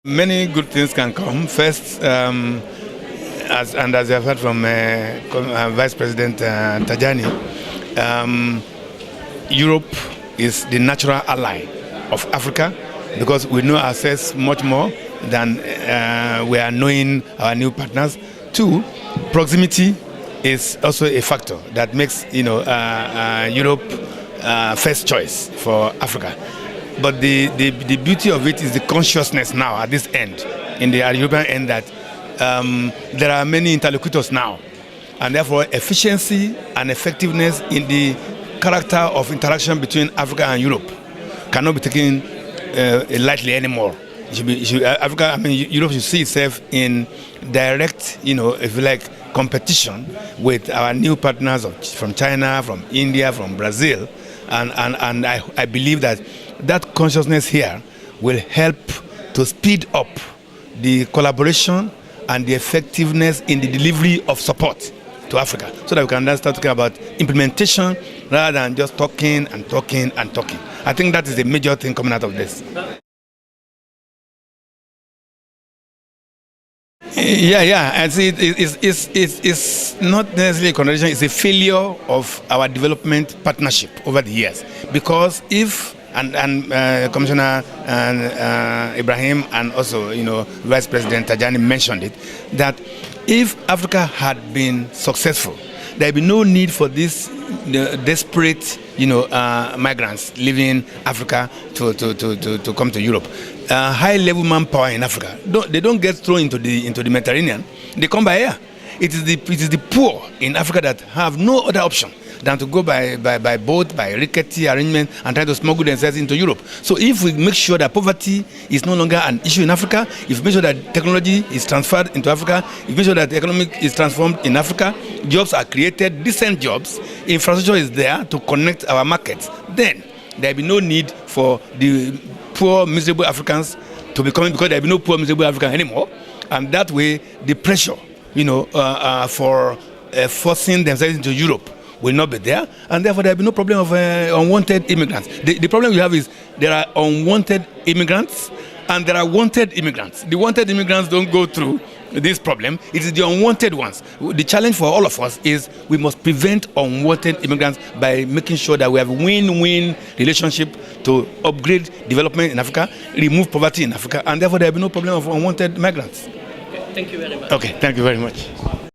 Many good things can come. First, as you have heard from Vice President Tajani, Europe is the natural ally of Africa because we know ourselves much more than we are knowing our new partners. Two, proximity is also a factor that makes Europe first choice for Africa. But the beauty of it is the consciousness now at this end, in the European end, that there are many interlocutors now, and therefore efficiency and effectiveness in the character of interaction between Africa and Europe cannot be taken lightly anymore. Europe should see itself in direct, if you like, competition with our new partners from China, from India, from Brazil, and I believe that consciousness here will help to speed up the collaboration and the effectiveness in the delivery of support to Africa, so that we can then start talking about implementation rather than just talking and talking and talking. I think that is the major thing coming out of this. Yeah. And see, it's not necessarily a contradiction. It's a failure of our development partnership over the years. Because if Commissioner Ibrahim and also Vice President Tajani mentioned it, that if Africa had been successful, there would be no need for these desperate migrants leaving Africa to come to Europe. High-level manpower in Africa, they don't get thrown into the Mediterranean. They come by air. It is the poor in Africa that have no other option than to go by boat, by rickety arrangement, and try to smuggle themselves into Europe. So if we make sure that poverty is no longer an issue in Africa, if we make sure that technology is transferred into Africa, if we make sure that the economy is transformed in Africa, jobs are created, decent jobs, infrastructure is there to connect our markets, then there will be no need for the poor, miserable Africans to be coming, because there will be no poor, miserable Africans anymore. And that way, the pressure, for forcing themselves into Europe will not be there, and therefore there will be no problem of unwanted immigrants. The problem we have is there are unwanted immigrants and there are wanted immigrants. The wanted immigrants don't go through this problem. It is the unwanted ones. The challenge for all of us is we must prevent unwanted immigrants by making sure that we have a win-win relationship to upgrade development in Africa, remove poverty in Africa, and therefore there will be no problem of unwanted migrants. Okay, thank you very much. Okay, thank you very much.